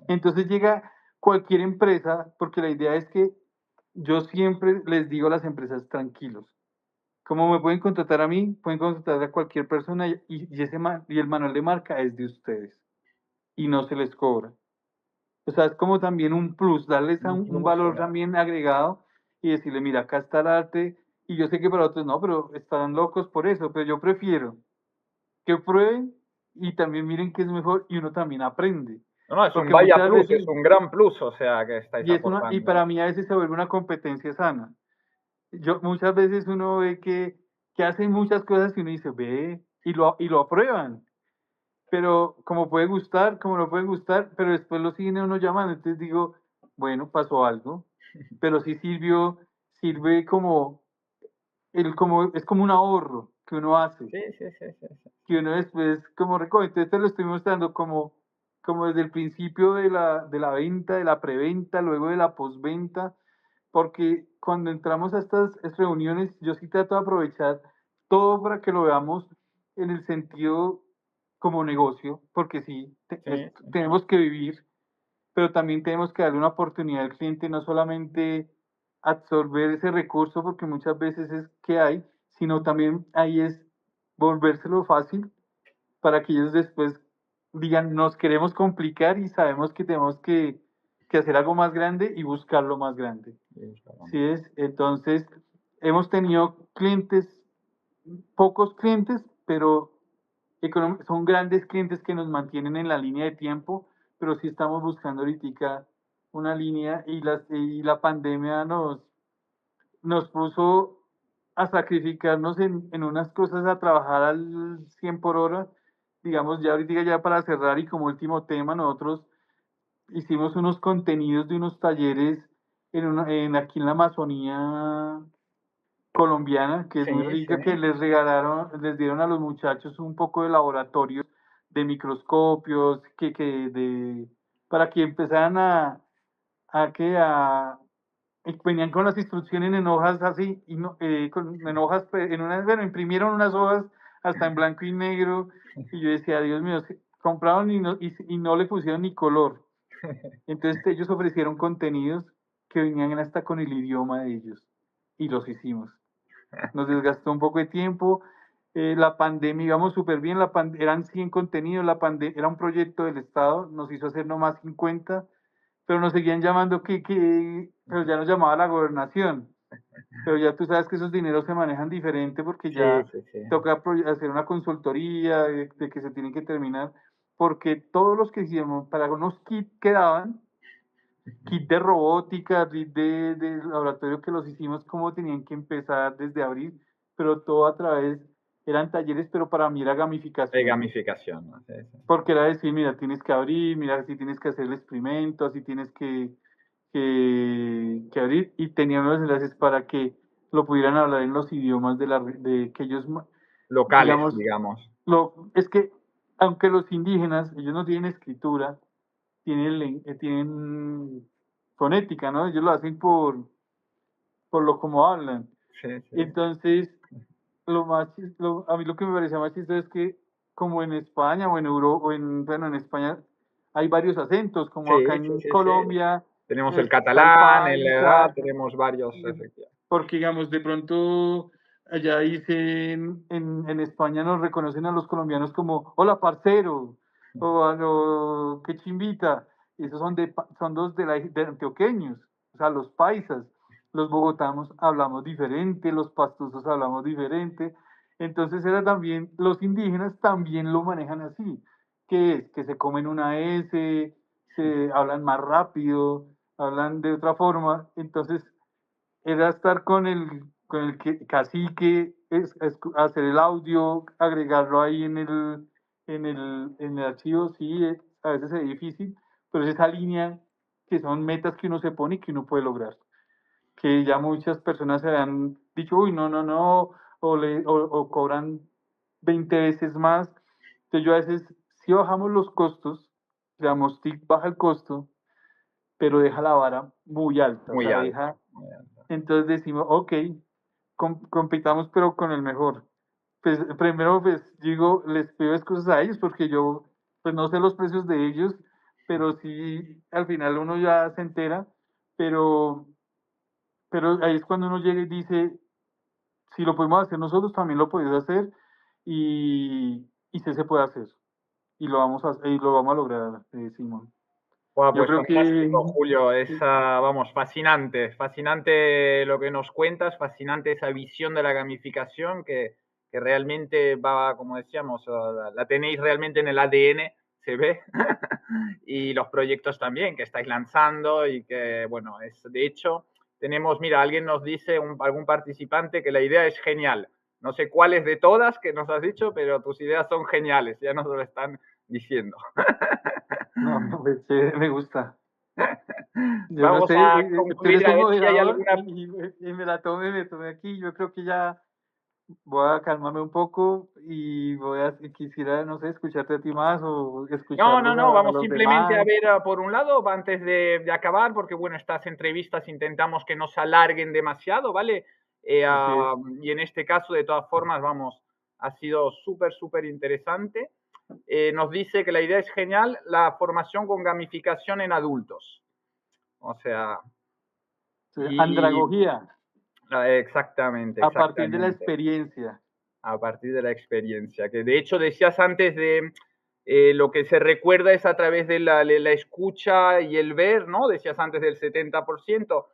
Entonces llega cualquier empresa, porque la idea es que yo siempre les digo a las empresas, tranquilos, como me pueden contratar a mí, pueden contratar a cualquier persona, y el manual de marca es de ustedes y no se les cobra. O sea, es como también un plus, darles un valor incluso. también agregado, y decirle, mira, acá está el arte, y yo sé que para otros no, pero estarán locos por eso, pero yo prefiero que prueben y también miren que es mejor, y uno también aprende. No, no, es un Porque vaya muchas plus, veces, es un gran plus, o sea, que estáis y aportando. para mí a veces se vuelve una competencia sana. Muchas veces uno ve que hacen muchas cosas y uno dice, ve, y lo aprueban. Pero como puede gustar, como no puede gustar, pero después lo siguen a uno llamando. Entonces digo, bueno, pasó algo, pero sí sirve es como un ahorro que uno hace, Sí, sí, sí, sí, sí. que uno después como recoge. Entonces te lo estoy mostrando como desde el principio de la venta, de la preventa, luego de la postventa, porque cuando entramos a estas reuniones, yo sí trato de aprovechar todo para que lo veamos en el sentido como negocio, porque sí, Sí, sí. tenemos que vivir, pero también tenemos que darle una oportunidad al cliente, no solamente absorber ese recurso, porque muchas veces es que hay, sino también ahí es volvérselo fácil para que ellos después digan, nos queremos complicar y sabemos que tenemos que hacer algo más grande y buscar lo más grande. ¿Sí es? Entonces, hemos tenido clientes, pocos clientes, pero son grandes clientes que nos mantienen en la línea de tiempo, pero sí estamos buscando ahorita una línea y la pandemia nos puso a sacrificarnos en unas cosas, a trabajar al 100 por hora. Digamos, ya ahorita ya para cerrar y como último tema, nosotros hicimos unos contenidos de unos talleres aquí en la Amazonía colombiana, que es muy Sí, sí. rica, que les dieron a los muchachos un poco de laboratorios de microscopios, para que empezaran a venían con las instrucciones en hojas así, y no, en hojas, bueno, imprimieron unas hojas hasta en blanco y negro, y yo decía, Dios mío, compraron y no le pusieron ni color. Entonces ellos ofrecieron contenidos que venían hasta con el idioma de ellos, y los hicimos. Nos desgastó un poco de tiempo, la pandemia íbamos súper bien, eran 100 contenidos, era un proyecto del Estado, nos hizo hacer nomás 50, pero nos seguían llamando pero ya nos llamaba la gobernación, pero ya tú sabes que esos dineros se manejan diferente porque Sí, ya sí, sí. toca hacer una consultoría de que se tienen que terminar, porque todos los que hicimos para unos kits quedaban, kit de robótica, kit de laboratorio que los hicimos como tenían que empezar desde abril, pero todo a través, eran talleres, pero para mí era De gamificación, gamificación, ¿no? Sí, sí. porque era decir, mira, tienes que abrir, mira, así tienes que hacer el experimento, así tienes que abrir, y tenían los enlaces para que lo pudieran hablar en los idiomas de que ellos, Locales, digamos, digamos. es que aunque los indígenas, ellos no tienen escritura, tienen fonética, ¿no? Ellos lo hacen por lo como hablan. Sí, sí. Entonces, a mí lo que me parecía más chistoso es que como en España o en Europa, bueno, en España hay varios acentos, como acá Sí, sí, en sí, sí. Colombia Tenemos el está el catalán, paisa, tenemos varios, efectivamente. porque digamos, de pronto allá dicen, en España nos reconocen a los colombianos como, hola parcero, o a lo que chimbita, y esos son dos de antioqueños, o sea, los paisas, los bogotanos hablamos diferente, los pastusos hablamos diferente, entonces era también, los indígenas también lo manejan así, que es que se comen una S, se hablan más rápido, hablan de otra forma, entonces era estar con el cacique, hacer el audio, agregarlo ahí en el archivo, sí, a veces es difícil, pero es esa línea que son metas que uno se pone y que uno puede lograr. Que ya muchas personas se han dicho, uy, no, no, no, o cobran 20 veces más. Entonces yo a veces, si bajamos los costos, digamos, TIC baja el costo, pero deja la vara muy alta, o Muy sea, alto. deja, entonces decimos, ok, compitamos pero con el mejor. Pues primero pues digo, les pido excusas a ellos porque yo pues no sé los precios de ellos, pero sí al final uno ya se entera, pero, pero ahí es cuando uno llega y dice, si lo podemos hacer nosotros, también lo podéis hacer y sí se puede hacer. Y lo vamos a lograr, Simón. Buah, Yo pues creo que fantástico, Julio. Es, vamos, fascinante. Fascinante lo que nos cuentas, fascinante esa visión de la gamificación que realmente va, como decíamos, la tenéis realmente en el ADN, se ve. Y los proyectos también que estáis lanzando y que, bueno, es de hecho, tenemos, mira, alguien nos dice, algún participante, que la idea es genial. No sé cuáles de todas que nos has dicho, pero tus ideas son geniales, ya nos lo están diciendo. no, no, pues, me gusta. Yo no Vamos sé, a tú eres concluir a el ver si hay moderador alguna. y me tomé aquí. Yo creo que ya voy a calmarme un poco y quisiera, no sé, escucharte a ti más o No, no, escucharlos no, a vamos los simplemente a demás. ver por un lado, antes de acabar, porque bueno, estas entrevistas intentamos que no se alarguen demasiado, ¿vale? Así es. Y en este caso, de todas formas, vamos, ha sido súper, súper interesante. Nos dice que la idea es genial, la formación con gamificación en adultos. O sea, y Andragogía, exactamente, a partir de la exactamente. experiencia. a partir de la experiencia. Que de hecho decías antes de lo que se recuerda es a través de la escucha y el ver, ¿no? Decías antes del 70%,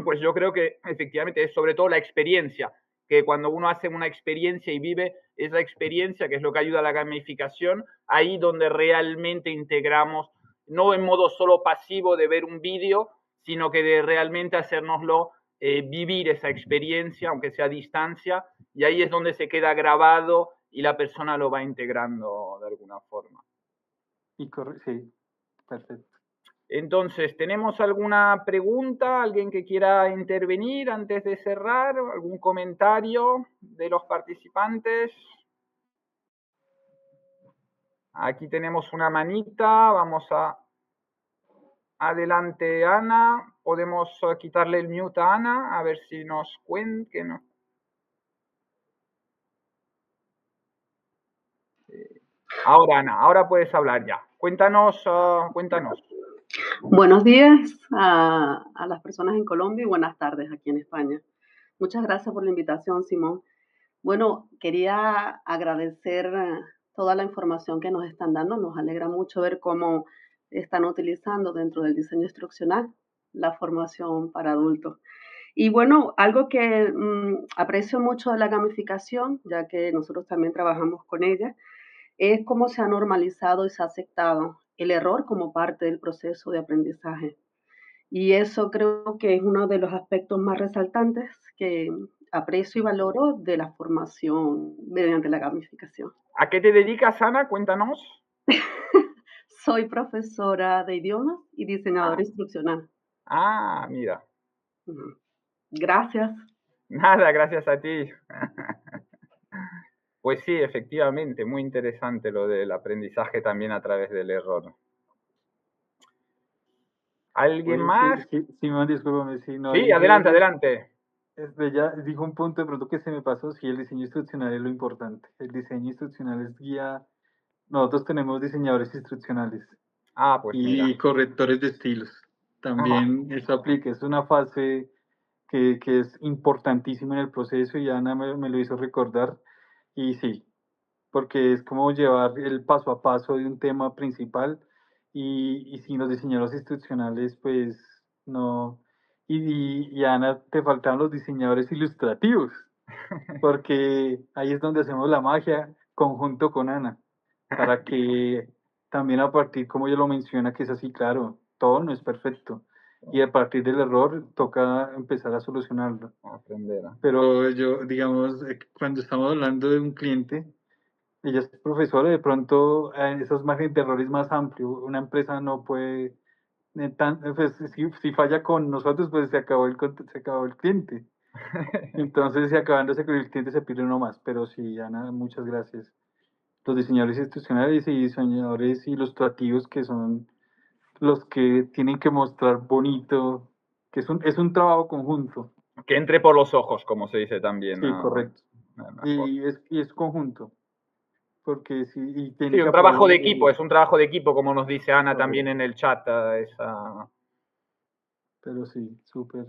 pues yo creo que efectivamente es sobre todo la experiencia, que cuando uno hace una experiencia y vive esa experiencia, que es lo que ayuda a la gamificación, ahí donde realmente integramos, no en modo solo pasivo de ver un vídeo, sino que de realmente hacérnoslo vivir esa experiencia, aunque sea a distancia, y ahí es donde se queda grabado y la persona lo va integrando de alguna forma. Sí, perfecto. Entonces, ¿tenemos alguna pregunta? ¿Alguien que quiera intervenir antes de cerrar? ¿Algún comentario de los participantes? Aquí tenemos una manita. Vamos a... Adelante, Ana. Podemos quitarle el mute a Ana, a ver si nos cuenta. No. Ahora, Ana, ahora puedes hablar ya. Cuéntanos, cuéntanos. Buenos días a las personas en Colombia y buenas tardes aquí en España. Muchas gracias por la invitación, Simón. Bueno, quería agradecer toda la información que nos están dando. Nos alegra mucho ver cómo están utilizando dentro del diseño instruccional la formación para adultos. Y bueno, algo que aprecio mucho de la gamificación, ya que nosotros también trabajamos con ella, es cómo se ha normalizado y se ha aceptado el error como parte del proceso de aprendizaje. Y eso creo que es uno de los aspectos más resaltantes que aprecio y valoro de la formación mediante la gamificación. ¿A qué te dedicas, Ana? Cuéntanos. Soy profesora de idiomas y diseñadora instruccional. Ah, mira. Gracias. Nada, gracias a ti. Pues sí, efectivamente, muy interesante lo del aprendizaje también a través del error. ¿Alguien más? Sí, Simón, discúlpame, si no Sí, dije, adelante, adelante. ya dijo un punto de pronto que se me pasó, sí, el diseño instruccional es lo importante. El diseño instruccional es guía. Nosotros tenemos diseñadores instruccionales Ah, pues mira. y correctores de estilos. También eso aplica, es una fase que es importantísima en el proceso y Ana me lo hizo recordar. Y sí, porque es como llevar el paso a paso de un tema principal y sin los diseñadores instruccionales, pues no. Y Ana, te faltaban los diseñadores ilustrativos, porque ahí es donde hacemos la magia conjunto con Ana, para que también a partir, como ella lo menciona, que es así, claro, todo no es perfecto. Y a partir del error toca empezar a solucionarlo. Aprender. Pero yo, digamos, cuando estamos hablando de un cliente, ella es profesora, de pronto esos márgenes de error es más amplio. Una empresa no puede, pues, si falla con nosotros, pues se acabó el cliente. Entonces, si acabándose con el cliente, se pide uno más. Pero sí, Ana, muchas gracias. Los diseñadores institucionales y diseñadores ilustrativos, que son los que tienen que mostrar bonito, que es un trabajo conjunto. Que entre por los ojos, como se dice también. Sí, correcto. Mejor. Y es conjunto. Porque sí, y tiene Sí, que un trabajo de apoyar equipo, es un trabajo de equipo, como nos dice Ana también correcto. en el chat. Esa... Pero sí, súper.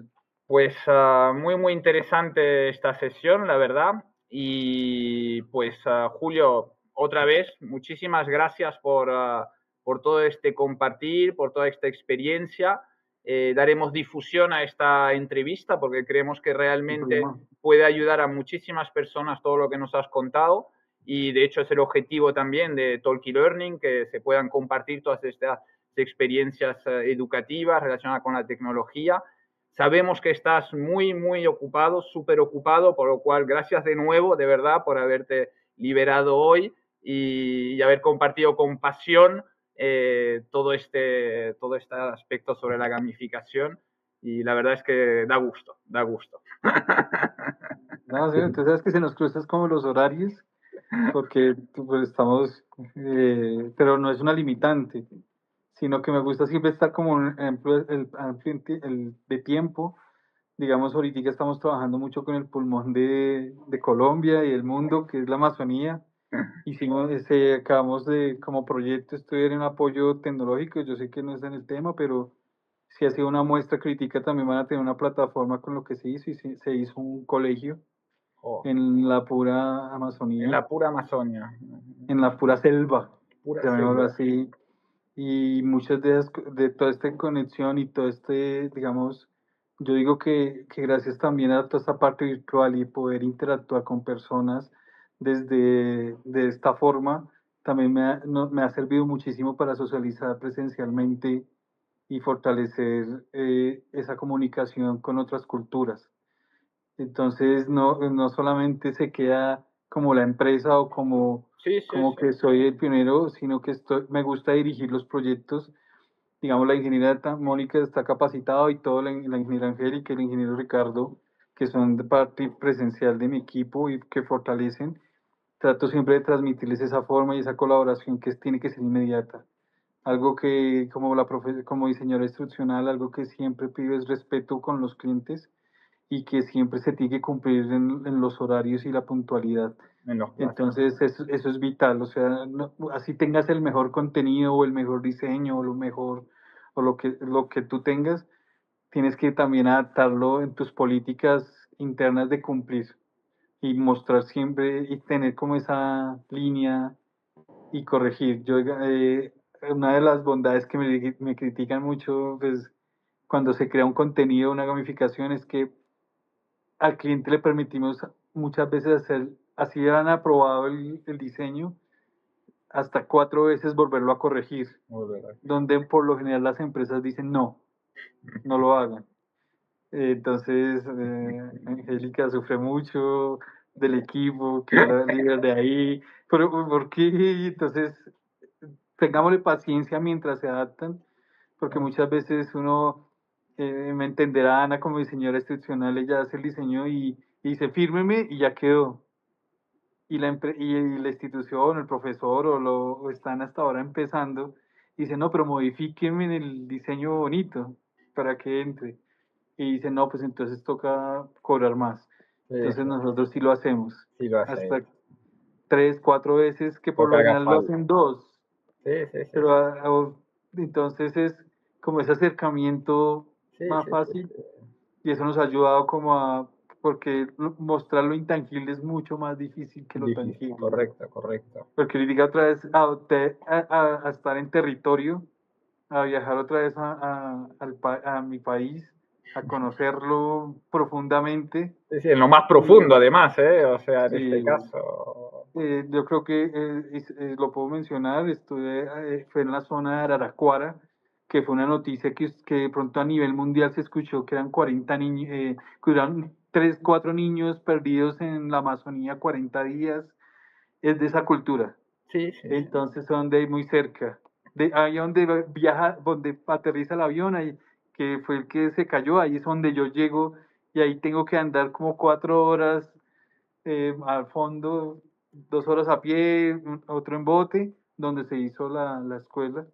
Pues muy, muy interesante esta sesión, la verdad. Y pues Julio, otra vez, muchísimas gracias por todo este compartir, por toda esta experiencia. Daremos difusión a esta entrevista porque creemos que realmente puede ayudar a muchísimas personas todo lo que nos has contado. Y de hecho es el objetivo también de Talkie Learning, que se puedan compartir todas estas experiencias educativas relacionadas con la tecnología. Sabemos que estás muy, muy ocupado, súper ocupado, por lo cual gracias de nuevo, de verdad, por haberte liberado hoy y haber compartido con pasión todo este aspecto sobre la gamificación. Y la verdad es que da gusto, da gusto. No, sí, entonces sabes que se nos cruzan como los horarios, porque pues, estamos, pero no es una limitante, sino que me gusta siempre estar como un ejemplo el de tiempo. Digamos, ahorita estamos trabajando mucho con el pulmón de Colombia y el mundo, que es la Amazonía. Hicimos, acabamos de, como proyecto, estudiar en apoyo tecnológico. Yo sé que no es en el tema, pero si ha sido una muestra crítica, también van a tener una plataforma con lo que se hizo y se hizo un colegio Oh, en la pura en Amazonía, la pura Amazonia. en la pura selva, Pura llamémoslo selva. así. Y muchas de toda esta conexión y todo este, digamos, yo digo que gracias también a toda esta parte virtual y poder interactuar con personas de esta forma, también me ha servido muchísimo para socializar presencialmente y fortalecer esa comunicación con otras culturas. Entonces, no solamente se queda como la empresa o Sí, sí, como sí. que soy el pionero, sino que me gusta dirigir los proyectos. Digamos, la ingeniera Mónica está capacitada y todo la ingeniera Angélica y el ingeniero Ricardo, que son de parte presencial de mi equipo y que fortalecen. Trato siempre de transmitirles esa forma y esa colaboración tiene que ser inmediata. Algo que, como diseñador instruccional, algo que siempre pido es respeto con los clientes y que siempre se tiene que cumplir en los horarios y la puntualidad. En los plazos. Entonces, eso es vital, o sea, así tengas el mejor contenido o el mejor diseño o lo mejor, o lo que tú tengas, tienes que también adaptarlo en tus políticas internas de cumplir y mostrar siempre y tener como esa línea y corregir. Una de las bondades que me critican mucho, pues, cuando se crea un contenido, una gamificación, es que al cliente le permitimos muchas veces hacer, así han aprobado el diseño, hasta 4 veces volverlo a corregir, Muy verdad. donde por lo general las empresas dicen no, no lo hagan. Entonces, Angélica sufre mucho del equipo, que es la líder de ahí, pero ¿por qué? Entonces, tengámosle paciencia mientras se adaptan, porque muchas veces uno, me entenderá Ana como diseñadora instruccional, ella hace el diseño y dice fírmeme y ya quedó. Y la institución, el profesor o están hasta ahora empezando, y dice no, pero modifíquenme en el diseño bonito para que entre. Y dice no, pues entonces toca cobrar más. Sí, Entonces sí, nosotros sí lo hacemos. sí lo hacéis. Hasta 3, 4 veces, que por Lo que lo haga general lo falta. hacen dos. Sí, sí, sí. Pero entonces es como ese acercamiento Sí, más sí, sí, fácil sí. y eso nos ha ayudado porque mostrar lo intangible es mucho más difícil que lo Difícil. tangible. Correcto, correcto. Porque ahorita otra vez adopté a estar en territorio, a viajar otra vez a mi país, a conocerlo profundamente. Sí, sí, en lo más Y, profundo además, ¿eh? O sea, en este sí, caso. yo creo que lo puedo mencionar, fue en la zona de Araraquara, que fue una noticia que de pronto a nivel mundial se escuchó que eran 40 niños, que eran 3, 4 niños perdidos en la Amazonía 40 días, es de esa cultura. Sí, sí, sí. Entonces son de ahí muy cerca, ahí donde viaja, donde aterriza el avión, ahí, que fue el que se cayó, ahí es donde yo llego y ahí tengo que andar como 4 horas al fondo, 2 horas a pie, otro en bote, donde se hizo la escuela.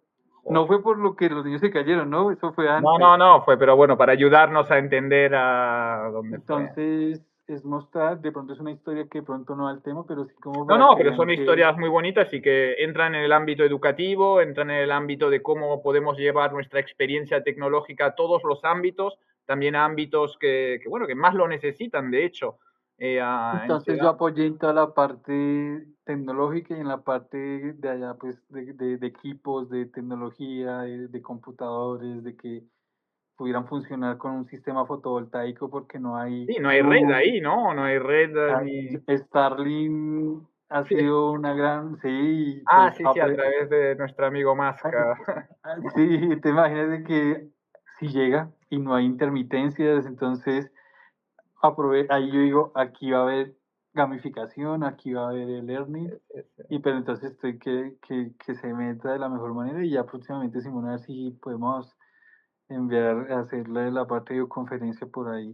No Joder. fue por lo que los niños se cayeron, ¿no? Eso fue No, antes. no, no, fue, pero bueno, para ayudarnos a entender a dónde fue. Entonces, es mostrar, de pronto es una historia que de pronto no va al tema, pero sí como No, para no, que pero vean son que, historias muy bonitas y que entran en el ámbito educativo, entran en el ámbito de cómo podemos llevar nuestra experiencia tecnológica a todos los ámbitos, también a ámbitos bueno, que más lo necesitan, de hecho, en entonces yo ciudad. apoyé en toda la parte tecnológica y en la parte de allá, pues, de equipos, de tecnología, de computadores, de que pudieran funcionar con un sistema fotovoltaico porque no hay Sí, no hay red luz. ahí, ¿no? No hay red ni... Starlink ha Sí. sido una gran, sí, Ah, pues sí, sí, a través de nuestro amigo Musk. sí, te imaginas de que si llega y no hay intermitencias, entonces ahí yo digo, aquí va a haber gamificación, aquí va a haber el learning, y pero entonces estoy que se meta de la mejor manera y ya próximamente Simón a ver si podemos hacerle la parte de conferencia por ahí.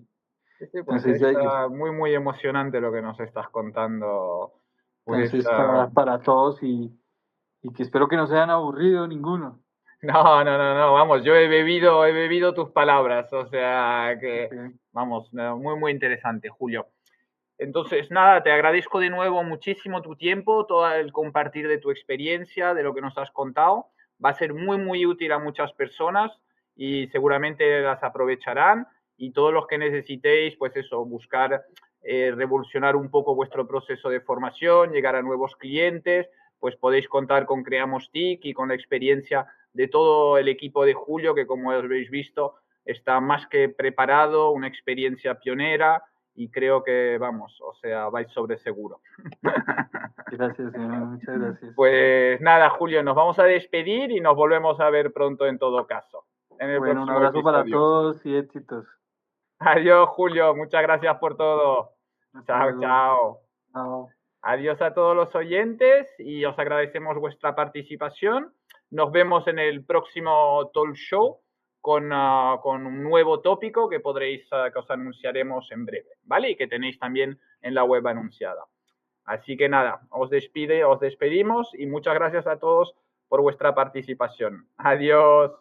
Sí, sí, pues Entonces, está muy, muy emocionante lo que nos estás contando. Pues para todos y que espero que no se hayan aburrido ninguno. no, no, no, no, vamos, yo he bebido tus palabras, o sea que, Ok. vamos, muy, muy interesante, Julio. Entonces, nada, te agradezco de nuevo muchísimo tu tiempo, todo el compartir de tu experiencia, de lo que nos has contado. Va a ser muy, muy útil a muchas personas y seguramente las aprovecharán. Y todos los que necesitéis, pues eso, buscar revolucionar un poco vuestro proceso de formación, llegar a nuevos clientes, pues podéis contar con Creamos TIC y con la experiencia de todo el equipo de Julio, que como habéis visto está más que preparado, una experiencia pionera y creo que, vamos, o sea, vais sobre seguro. Gracias, Simón, muchas gracias. Pues nada, Julio, nos vamos a despedir y nos volvemos a ver pronto en todo caso. En el Bueno, un próximo abrazo para episodio. todos y éxitos. Adiós, Julio. Muchas gracias por todo. Hasta Chao, luego. chao. Chao. Adiós a todos los oyentes y os agradecemos vuestra participación. Nos vemos en el próximo talk show con un nuevo tópico que podréis, que os anunciaremos en breve, ¿vale? Y que tenéis también en la web anunciada. Así que nada, os despedimos y muchas gracias a todos por vuestra participación. Adiós.